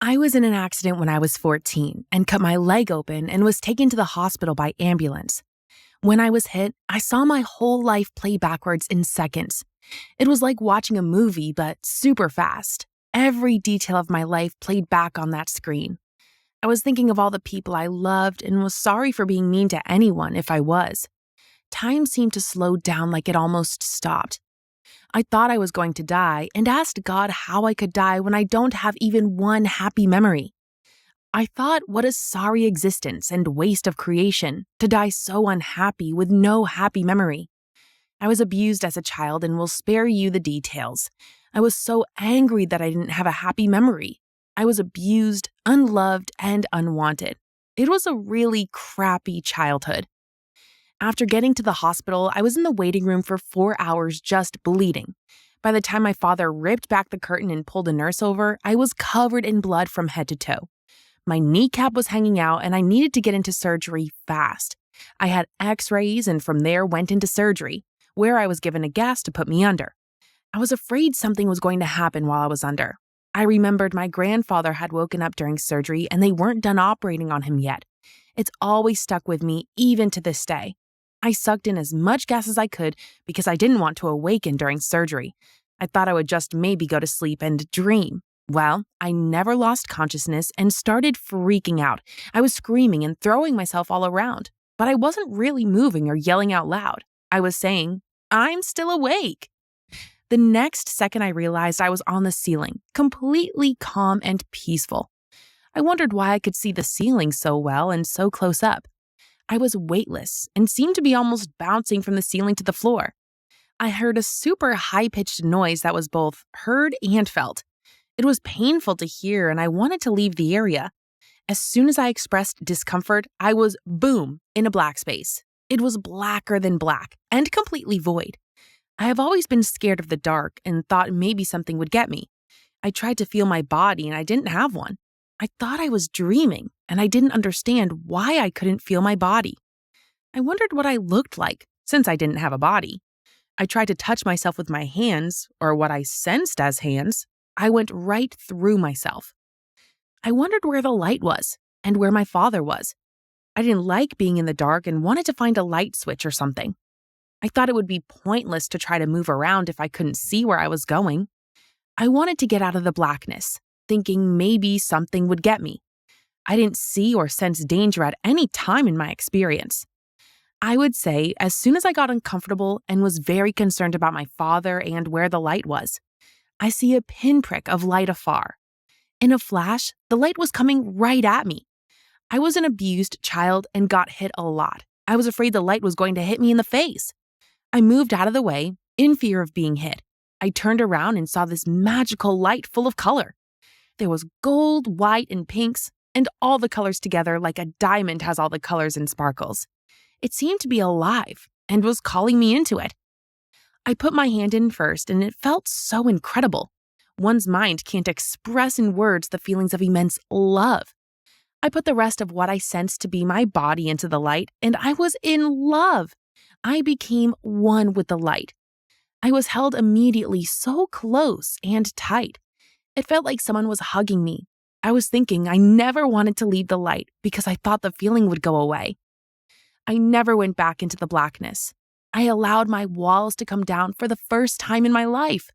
I was in an accident when I was 14 and cut my leg open and was taken to the hospital by ambulance. When I was hit, I saw my whole life play backwards in seconds. It was like watching a movie, but super fast. Every detail of my life played back on that screen. I was thinking of all the people I loved and was sorry for being mean to anyone if I was. Time seemed to slow down like it almost stopped. I thought I was going to die and asked God how I could die when I don't have even one happy memory. I thought, what a sorry existence and waste of creation to die so unhappy with no happy memory. I was abused as a child and will spare you the details. I was so angry that I didn't have a happy memory. I was abused, unloved, and unwanted. It was a really crappy childhood. After getting to the hospital, I was in the waiting room for 4 hours just bleeding. By the time my father ripped back the curtain and pulled a nurse over, I was covered in blood from head to toe. My kneecap was hanging out and I needed to get into surgery fast. I had x-rays and from there went into surgery, where I was given a gas to put me under. I was afraid something was going to happen while I was under. I remembered my grandfather had woken up during surgery and they weren't done operating on him yet. It's always stuck with me, even to this day. I sucked in as much gas as I could because I didn't want to awaken during surgery. I thought I would just maybe go to sleep and dream. Well, I never lost consciousness and started freaking out. I was screaming and throwing myself all around, but I wasn't really moving or yelling out loud. I was saying, "I'm still awake." The next second I realized I was on the ceiling, completely calm and peaceful. I wondered why I could see the ceiling so well and so close up. I was weightless and seemed to be almost bouncing from the ceiling to the floor. I heard a super high-pitched noise that was both heard and felt. It was painful to hear and I wanted to leave the area. As soon as I expressed discomfort, I was, boom, in a black space. It was blacker than black and completely void. I have always been scared of the dark and thought maybe something would get me. I tried to feel my body and I didn't have one. I thought I was dreaming, and I didn't understand why I couldn't feel my body. I wondered what I looked like, since I didn't have a body. I tried to touch myself with my hands, or what I sensed as hands. I went right through myself. I wondered where the light was, and where my father was. I didn't like being in the dark and wanted to find a light switch or something. I thought it would be pointless to try to move around if I couldn't see where I was going. I wanted to get out of the blackness, thinking maybe something would get me. I didn't see or sense danger at any time in my experience. I would say as soon as I got uncomfortable and was very concerned about my father and where the light was, I see a pinprick of light afar. In a flash, the light was coming right at me. I was an abused child and got hit a lot. I was afraid the light was going to hit me in the face. I moved out of the way in fear of being hit. I turned around and saw this magical light full of color. There was gold, white, and pinks, and all the colors together like a diamond has all the colors and sparkles. It seemed to be alive and was calling me into it. I put my hand in first, and it felt so incredible. One's mind can't express in words the feelings of immense love. I put the rest of what I sensed to be my body into the light, and I was in love. I became one with the light. I was held immediately so close and tight. It felt like someone was hugging me. I was thinking I never wanted to leave the light because I thought the feeling would go away. I never went back into the blackness. I allowed my walls to come down for the first time in my life.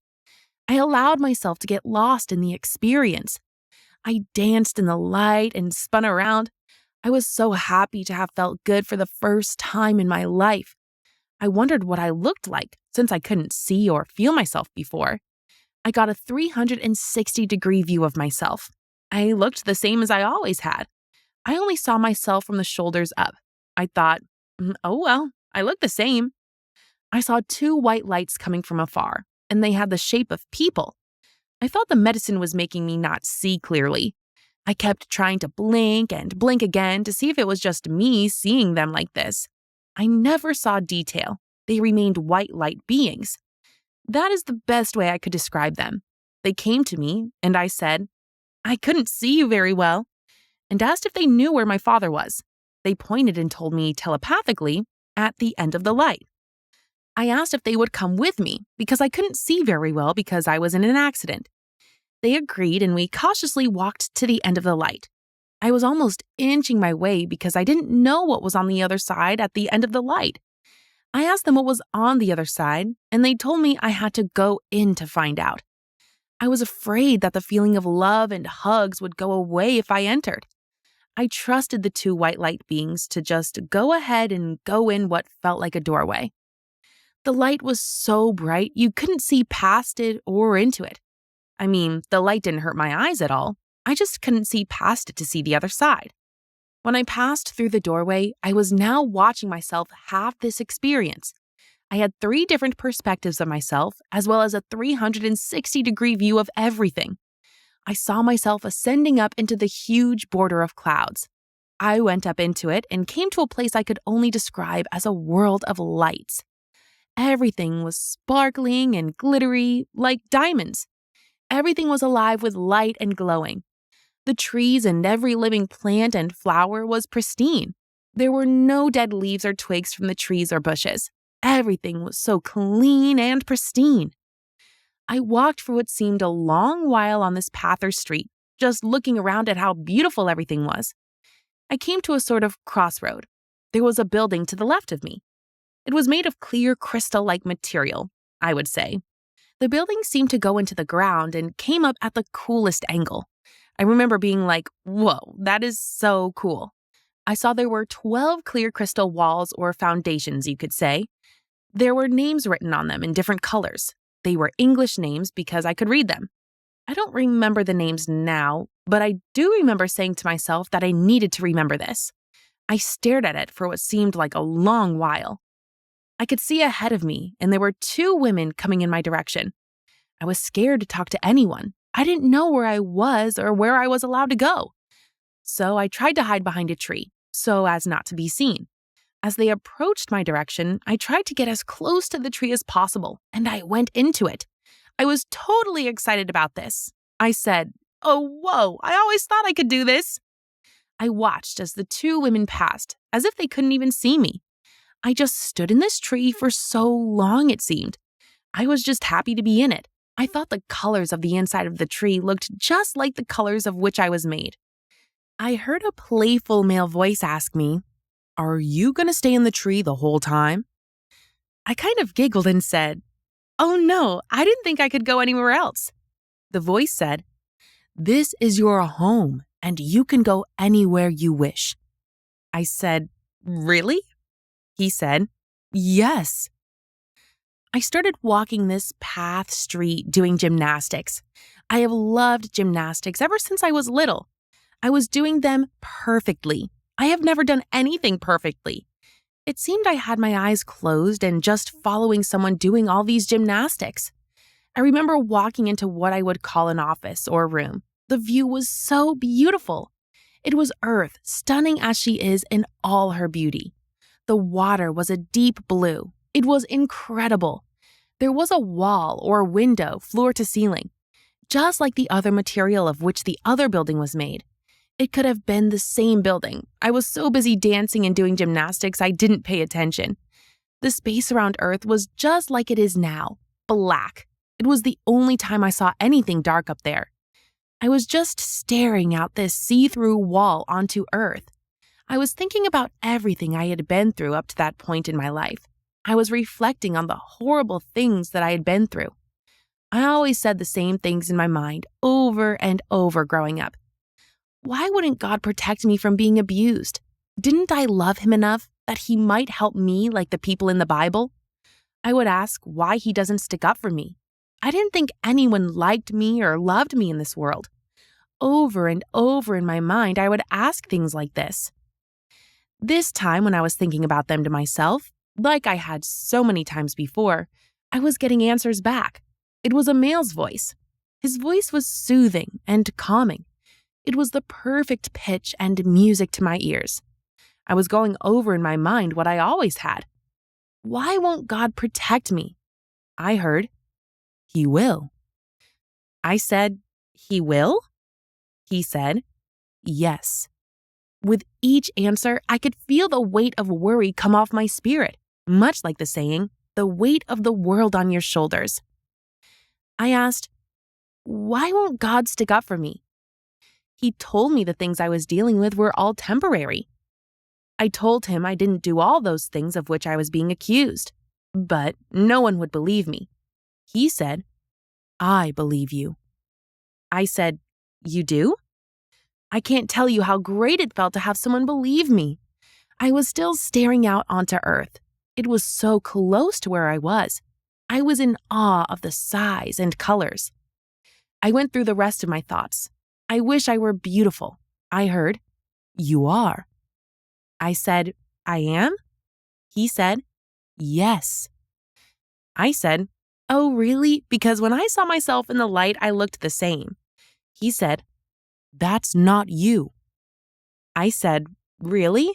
I allowed myself to get lost in the experience. I danced in the light and spun around. I was so happy to have felt good for the first time in my life. I wondered what I looked like since I couldn't see or feel myself before. I got a 360-degree view of myself. I looked the same as I always had. I only saw myself from the shoulders up. I thought, oh well, I look the same. I saw 2 white lights coming from afar, and they had the shape of people. I thought the medicine was making me not see clearly. I kept trying to blink and blink again to see if it was just me seeing them like this. I never saw detail. They remained white light beings. That is the best way I could describe them. They came to me, and I said, "I couldn't see you very well," and asked if they knew where my father was. They pointed and told me telepathically at the end of the light. I asked if they would come with me because I couldn't see very well because I was in an accident. They agreed and we cautiously walked to the end of the light. I was almost inching my way because I didn't know what was on the other side at the end of the light. I asked them what was on the other side, and they told me I had to go in to find out. I was afraid that the feeling of love and hugs would go away if I entered. I trusted the two white light beings to just go ahead and go in what felt like a doorway. The light was so bright you couldn't see past it or into it. I mean, the light didn't hurt my eyes at all. I just couldn't see past it to see the other side. When I passed through the doorway, I was now watching myself have this experience. I had 3 different perspectives of myself, as well as a 360-degree view of everything. I saw myself ascending up into the huge border of clouds. I went up into it and came to a place I could only describe as a world of lights. Everything was sparkling and glittery, like diamonds. Everything was alive with light and glowing. The trees and every living plant and flower was pristine. There were no dead leaves or twigs from the trees or bushes. Everything was so clean and pristine. I walked for what seemed a long while on this path or street, just looking around at how beautiful everything was. I came to a sort of crossroad. There was a building to the left of me. It was made of clear crystal-like material, I would say. The building seemed to go into the ground and came up at the coolest angle. I remember being like, whoa, that is so cool. I saw there were 12 clear crystal walls or foundations, you could say. There were names written on them in different colors. They were English names because I could read them. I don't remember the names now, but I do remember saying to myself that I needed to remember this. I stared at it for what seemed like a long while. I could see ahead of me, and there were 2 women coming in my direction. I was scared to talk to anyone. I didn't know where I was or where I was allowed to go. So I tried to hide behind a tree, so as not to be seen. As they approached my direction, I tried to get as close to the tree as possible, and I went into it. I was totally excited about this. I said, "Oh, whoa, I always thought I could do this." I watched as the 2 women passed, as if they couldn't even see me. I just stood in this tree for so long, it seemed. I was just happy to be in it. I thought the colors of the inside of the tree looked just like the colors of which I was made. I heard a playful male voice ask me, "Are you going to stay in the tree the whole time?" I kind of giggled and said, "Oh no, I didn't think I could go anywhere else." The voice said, "This is your home, and you can go anywhere you wish." I said, "Really?" He said, "Yes." I started walking this path street doing gymnastics. I have loved gymnastics ever since I was little. I was doing them perfectly. I have never done anything perfectly. It seemed I had my eyes closed and just following someone doing all these gymnastics. I remember walking into what I would call an office or room. The view was so beautiful. It was Earth, stunning as she is in all her beauty. The water was a deep blue. It was incredible. There was a wall or window, floor to ceiling, just like the other material of which the other building was made. It could have been the same building. I was so busy dancing and doing gymnastics, I didn't pay attention. The space around Earth was just like it is now, black. It was the only time I saw anything dark up there. I was just staring out this see-through wall onto Earth. I was thinking about everything I had been through up to that point in my life. I was reflecting on the horrible things that I had been through. I always said the same things in my mind over and over growing up. Why wouldn't God protect me from being abused? Didn't I love him enough that he might help me like the people in the Bible? I would ask why he doesn't stick up for me. I didn't think anyone liked me or loved me in this world. Over and over in my mind, I would ask things like this. This time when I was thinking about them to myself, like I had so many times before, I was getting answers back. It was a male's voice. His voice was soothing and calming. It was the perfect pitch and music to my ears. I was going over in my mind what I always had. Why won't God protect me? I heard, "He will." I said, "He will?" He said, "Yes." With each answer, I could feel the weight of worry come off my spirit, much like the saying, "the weight of the world on your shoulders." I asked, why won't God stick up for me? He told me the things I was dealing with were all temporary. I told him I didn't do all those things of which I was being accused, but no one would believe me. He said, I believe you. I said, you do? I can't tell you how great it felt to have someone believe me. I was still staring out onto Earth. It was so close to where I was. I was in awe of the size and colors. I went through the rest of my thoughts. I wish I were beautiful. I heard, you are. I said, I am? He said, yes. I said, oh, really? Because when I saw myself in the light, I looked the same. He said, that's not you. I said, really?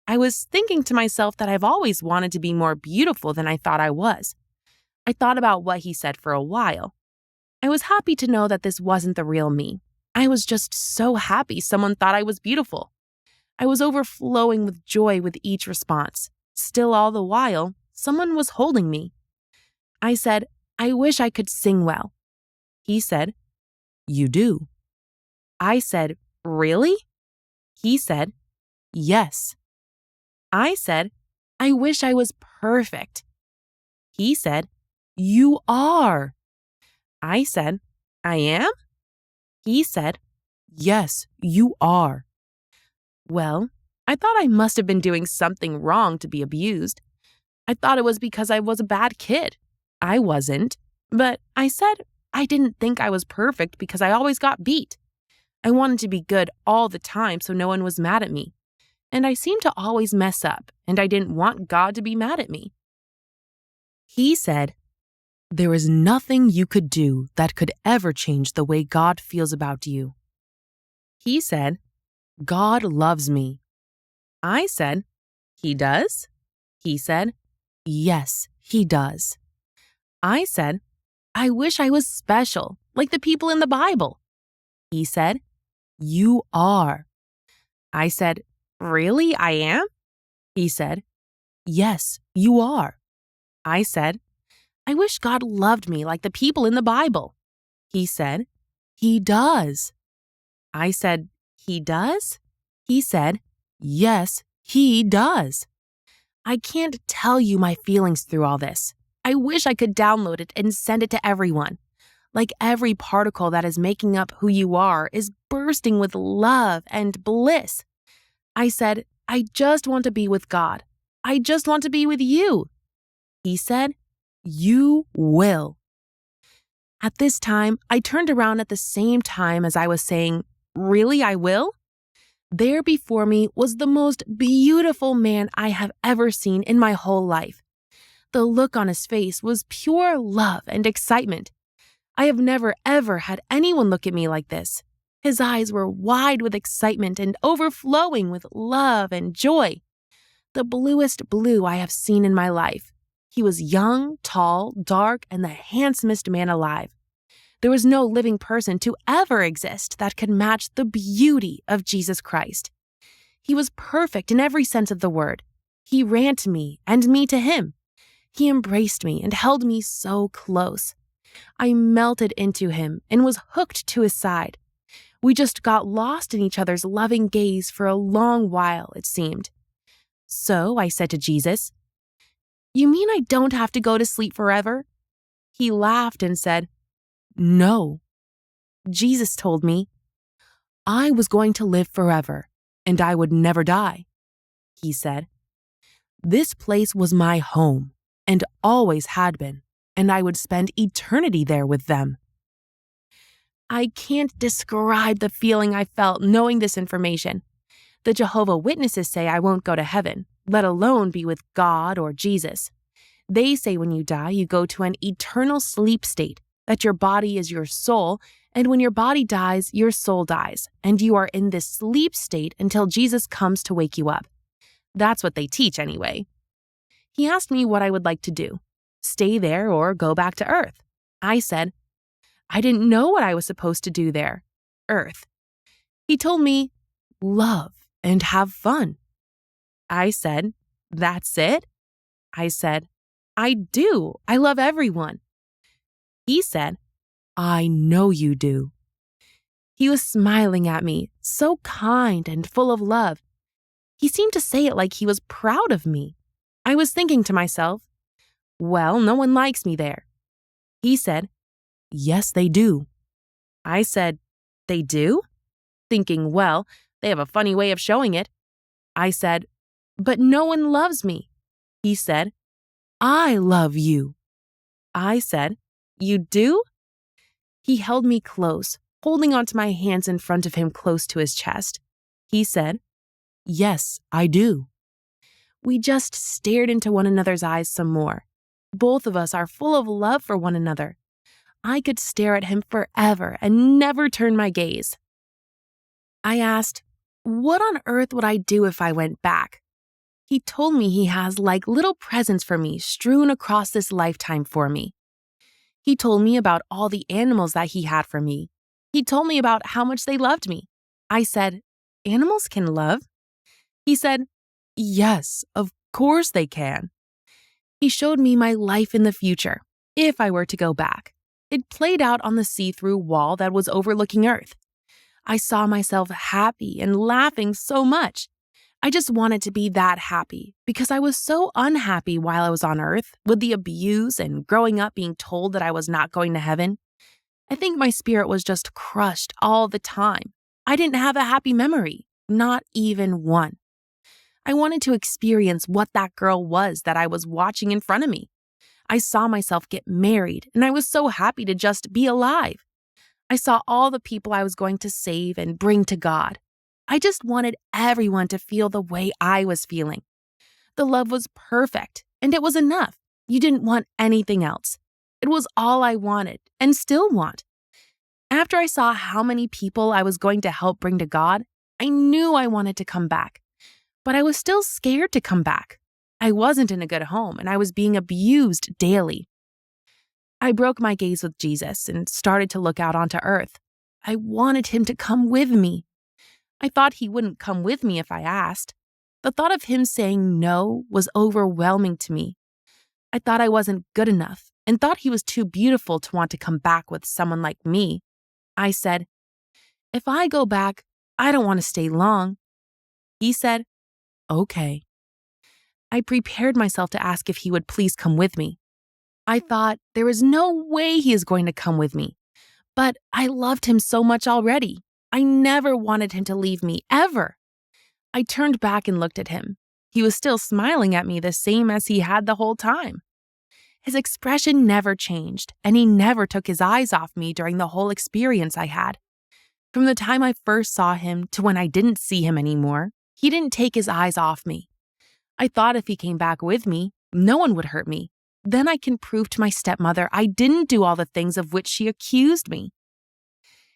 I was thinking to myself that I've always wanted to be more beautiful than I thought I was. I thought about what he said for a while. I was happy to know that this wasn't the real me. I was just so happy someone thought I was beautiful. I was overflowing with joy with each response. Still, all the while, someone was holding me. I said, I wish I could sing well. He said, you do. I said, really? He said, yes. I said, I wish I was perfect. He said, you are. I said, I am? He said, yes, you are. Well, I thought I must have been doing something wrong to be abused. I thought it was because I was a bad kid. I wasn't, but I said I didn't think I was perfect because I always got beat. I wanted to be good all the time so no one was mad at me. And I seemed to always mess up, and I didn't want God to be mad at me. He said, there is nothing you could do that could ever change the way God feels about you. He said, God loves me. I said, he does? He said, yes, he does. I said, I wish I was special, like the people in the Bible. He said, you are. I said, really, I am? He said, yes, you are. I said, I wish God loved me like the people in the Bible. He said, he does. I said, he does? He said, yes, he does. I can't tell you my feelings through all this. I wish I could download it and send it to everyone. Like every particle that is making up who you are is bursting with love and bliss. I said, I just want to be with God. I just want to be with you. He said, you will. At this time, I turned around at the same time as I was saying, really, I will? There before me was the most beautiful man I have ever seen in my whole life. The look on his face was pure love and excitement. I have never, ever had anyone look at me like this. His eyes were wide with excitement and overflowing with love and joy. The bluest blue I have seen in my life. He was young, tall, dark, and the handsomest man alive. There was no living person to ever exist that could match the beauty of Jesus Christ. He was perfect in every sense of the word. He ran to me and me to him. He embraced me and held me so close. I melted into him and was hooked to his side. We just got lost in each other's loving gaze for a long while, it seemed. So I said to Jesus, you mean I don't have to go to sleep forever? He laughed and said, no. Jesus told me, I was going to live forever, and I would never die. He said, this place was my home, and always had been, and I would spend eternity there with them. I can't describe the feeling I felt knowing this information. The Jehovah's Witnesses say I won't go to heaven, let alone be with God or Jesus. They say when you die, you go to an eternal sleep state, that your body is your soul, and when your body dies, your soul dies, and you are in this sleep state until Jesus comes to wake you up. That's what they teach anyway. He asked me what I would like to do, stay there or go back to Earth. I said, I didn't know what I was supposed to do there, Earth. He told me, love and have fun. I said, that's it? I said, I do. I love everyone. He said, I know you do. He was smiling at me, so kind and full of love. He seemed to say it like he was proud of me. I was thinking to myself, well, no one likes me there. He said, yes, they do. I said, they do? Thinking, well, they have a funny way of showing it. I said, but no one loves me. He said, I love you. I said, you do? He held me close, holding onto my hands in front of him close to his chest. He said, yes, I do. We just stared into one another's eyes some more. Both of us are full of love for one another. I could stare at him forever and never turn my gaze. I asked, what on earth would I do if I went back? He told me he has like little presents for me strewn across this lifetime for me. He told me about all the animals that he had for me. He told me about how much they loved me. I said, animals can love? He said, yes, of course they can. He showed me my life in the future, if I were to go back. It played out on the see-through wall that was overlooking Earth. I saw myself happy and laughing so much. I just wanted to be that happy because I was so unhappy while I was on Earth with the abuse and growing up being told that I was not going to heaven. I think my spirit was just crushed all the time. I didn't have a happy memory, not even one. I wanted to experience what that girl was that I was watching in front of me. I saw myself get married, and I was so happy to just be alive. I saw all the people I was going to save and bring to God. I just wanted everyone to feel the way I was feeling. The love was perfect, and it was enough. You didn't want anything else. It was all I wanted and still want. After I saw how many people I was going to help bring to God, I knew I wanted to come back. But I was still scared to come back. I wasn't in a good home, and I was being abused daily. I broke my gaze with Jesus and started to look out onto Earth. I wanted him to come with me. I thought he wouldn't come with me if I asked. The thought of him saying no was overwhelming to me. I thought I wasn't good enough and thought he was too beautiful to want to come back with someone like me. I said, if I go back, I don't want to stay long. He said, okay. I prepared myself to ask if he would please come with me. I thought there is no way he is going to come with me, but I loved him so much already. I never wanted him to leave me, ever. I turned back and looked at him. He was still smiling at me the same as he had the whole time. His expression never changed, and he never took his eyes off me during the whole experience I had. From the time I first saw him to when I didn't see him anymore, he didn't take his eyes off me. I thought if he came back with me, no one would hurt me. Then I can prove to my stepmother I didn't do all the things of which she accused me.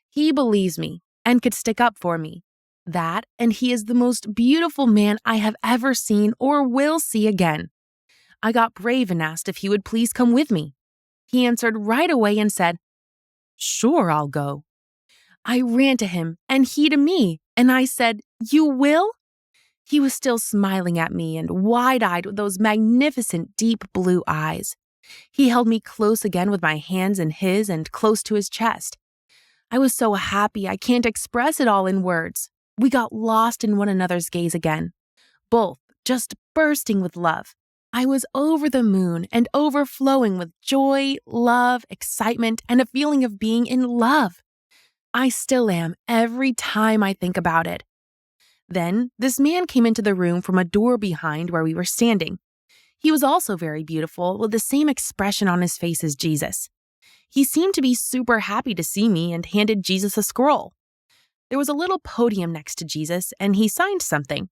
He believes me and could stick up for me. That, and he is the most beautiful man I have ever seen or will see again. I got brave and asked if he would please come with me. He answered right away and said, sure, I'll go. I ran to him and he to me, and I said, you will? He was still smiling at me and wide-eyed with those magnificent deep blue eyes. He held me close again with my hands in his and close to his chest. I was so happy I can't express it all in words. We got lost in one another's gaze again, both just bursting with love. I was over the moon and overflowing with joy, love, excitement, and a feeling of being in love. I still am every time I think about it. Then, this man came into the room from a door behind where we were standing. He was also very beautiful, with the same expression on his face as Jesus. He seemed to be super happy to see me and handed Jesus a scroll. There was a little podium next to Jesus, and he signed something.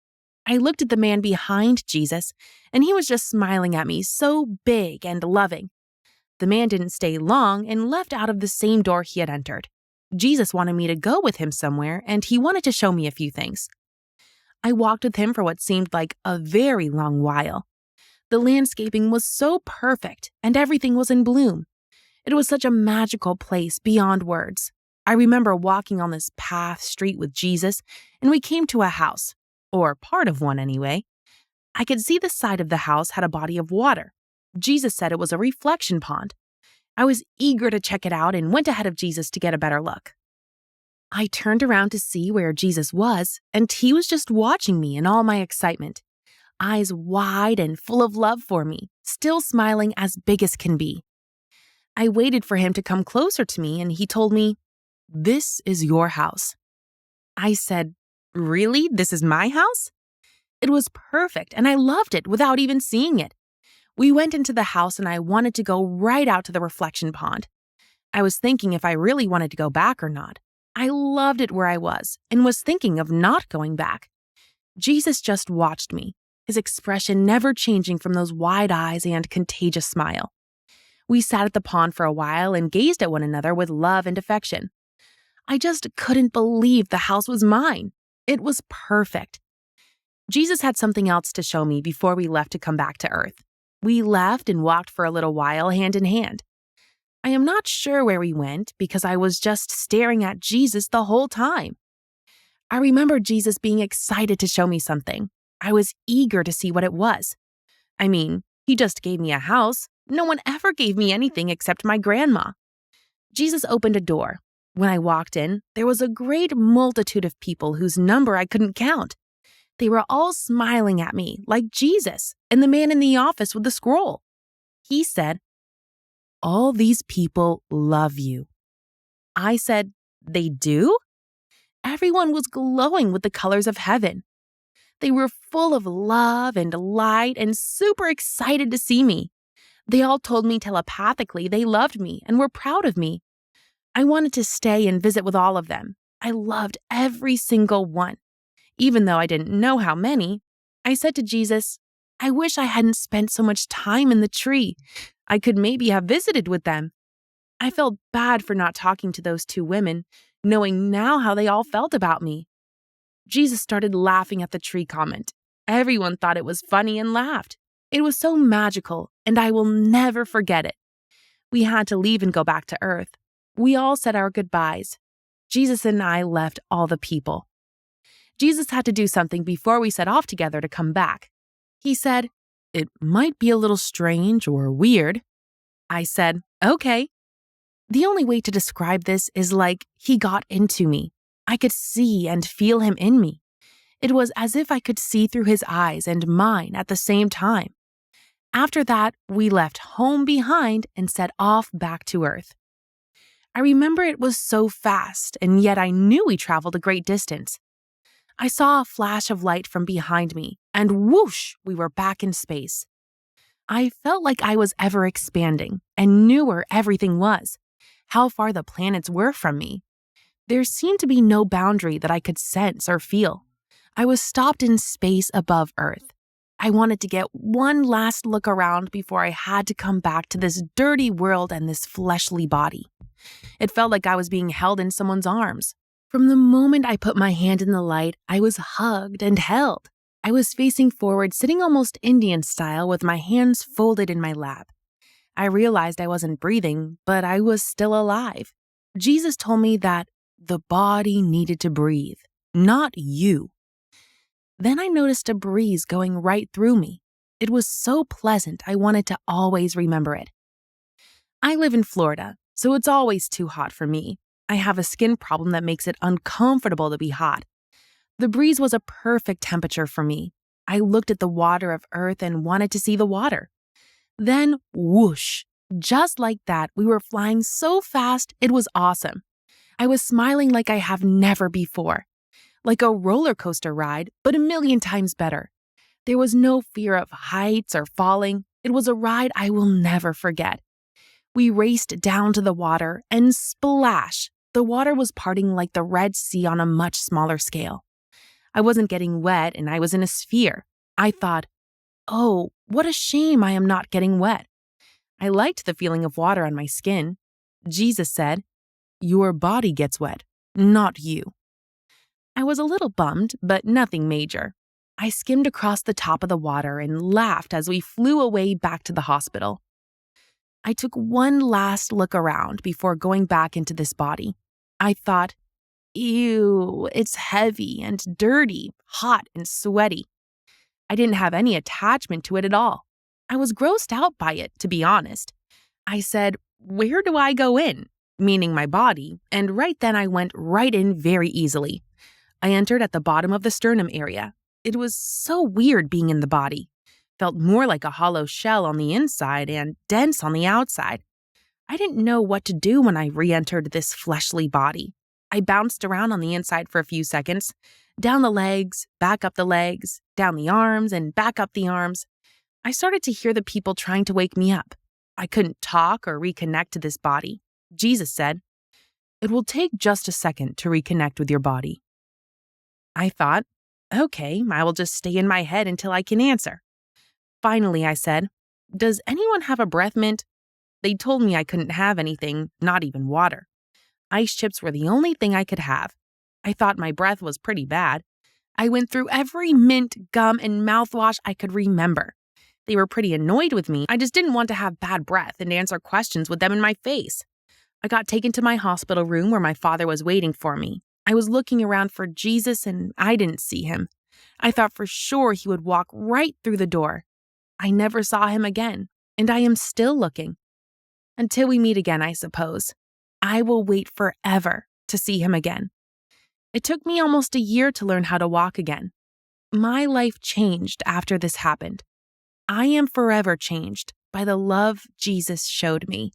I looked at the man behind Jesus, and he was just smiling at me, so big and loving. The man didn't stay long and left out of the same door he had entered. Jesus wanted me to go with him somewhere, and he wanted to show me a few things. I walked with him for what seemed like a very long while. The landscaping was so perfect, and everything was in bloom. It was such a magical place beyond words. I remember walking on this street with Jesus, and we came to a house, or part of one anyway. I could see the side of the house had a body of water. Jesus said it was a reflection pond. I was eager to check it out and went ahead of Jesus to get a better look. I turned around to see where Jesus was, and he was just watching me in all my excitement, eyes wide and full of love for me, still smiling as big as can be. I waited for him to come closer to me, and he told me, "This is your house." I said, "Really? This is my house?" It was perfect, and I loved it without even seeing it. We went into the house, and I wanted to go right out to the reflection pond. I was thinking if I really wanted to go back or not. I loved it where I was and was thinking of not going back. Jesus just watched me, his expression never changing from those wide eyes and contagious smile. We sat at the pond for a while and gazed at one another with love and affection. I just couldn't believe the house was mine. It was perfect. Jesus had something else to show me before we left to come back to earth. We left and walked for a little while hand in hand. I am not sure where we went because I was just staring at Jesus the whole time. I remember Jesus being excited to show me something. I was eager to see what it was. I mean, he just gave me a house. No one ever gave me anything except my grandma. Jesus opened a door. When I walked in, there was a great multitude of people whose number I couldn't count. They were all smiling at me, like Jesus and the man in the office with the scroll. He said, "All these people love you." I said, "They do?" Everyone was glowing with the colors of heaven. They were full of love and light and super excited to see me. They all told me telepathically they loved me and were proud of me. I wanted to stay and visit with all of them. I loved every single one. Even though I didn't know how many, I said to Jesus, "I wish I hadn't spent so much time in the tree. I could maybe have visited with them." I felt bad for not talking to those two women, knowing now how they all felt about me. Jesus started laughing at the tree comment. Everyone thought it was funny and laughed. It was so magical, and I will never forget it. We had to leave and go back to earth. We all said our goodbyes. Jesus and I left all the people. Jesus had to do something before we set off together to come back. He said, "It might be a little strange or weird." I said, "Okay." The only way to describe this is like he got into me. I could see and feel him in me. It was as if I could see through his eyes and mine at the same time. After that, we left home behind and set off back to Earth. I remember it was so fast, and yet I knew we traveled a great distance. I saw a flash of light from behind me, and whoosh, we were back in space. I felt like I was ever expanding and knew where everything was, how far the planets were from me. There seemed to be no boundary that I could sense or feel. I was stopped in space above Earth. I wanted to get one last look around before I had to come back to this dirty world and this fleshly body. It felt like I was being held in someone's arms. From the moment I put my hand in the light, I was hugged and held. I was facing forward, sitting almost Indian style with my hands folded in my lap. I realized I wasn't breathing, but I was still alive. Jesus told me that the body needed to breathe, not you. Then I noticed a breeze going right through me. It was so pleasant, I wanted to always remember it. I live in Florida, so it's always too hot for me. I have a skin problem that makes it uncomfortable to be hot. The breeze was a perfect temperature for me. I looked at the water of Earth and wanted to see the water. Then, whoosh, just like that, we were flying so fast, it was awesome. I was smiling like I have never before. Like a roller coaster ride, but a million times better. There was no fear of heights or falling. It was a ride I will never forget. We raced down to the water and splash! The water was parting like the Red Sea on a much smaller scale. I wasn't getting wet and I was in a sphere. I thought, oh, what a shame I am not getting wet. I liked the feeling of water on my skin. Jesus said, "Your body gets wet, not you." I was a little bummed, but nothing major. I skimmed across the top of the water and laughed as we flew away back to the hospital. I took one last look around before going back into this body. I thought, ew, it's heavy and dirty, hot and sweaty. I didn't have any attachment to it at all. I was grossed out by it, to be honest. I said, Where do I go in? Meaning my body, and right then I went right in very easily. I entered at the bottom of the sternum area. It was so weird being in the body. Felt more like a hollow shell on the inside and dense on the outside. I didn't know what to do when I re-entered this fleshly body. I bounced around on the inside for a few seconds, down the legs, back up the legs, down the arms, and back up the arms. I started to hear the people trying to wake me up. I couldn't talk or reconnect to this body. Jesus said, "It will take just a second to reconnect with your body." I thought, okay, I will just stay in my head until I can answer. Finally, I said, "Does anyone have a breath mint?" They told me I couldn't have anything, not even water. Ice chips were the only thing I could have. I thought my breath was pretty bad. I went through every mint, gum, and mouthwash I could remember. They were pretty annoyed with me. I just didn't want to have bad breath and answer questions with them in my face. I got taken to my hospital room where my father was waiting for me. I was looking around for Jesus and I didn't see him. I thought for sure he would walk right through the door. I never saw him again, and I am still looking. Until we meet again, I suppose. I will wait forever to see him again. It took me almost a year to learn how to walk again. My life changed after this happened. I am forever changed by the love Jesus showed me.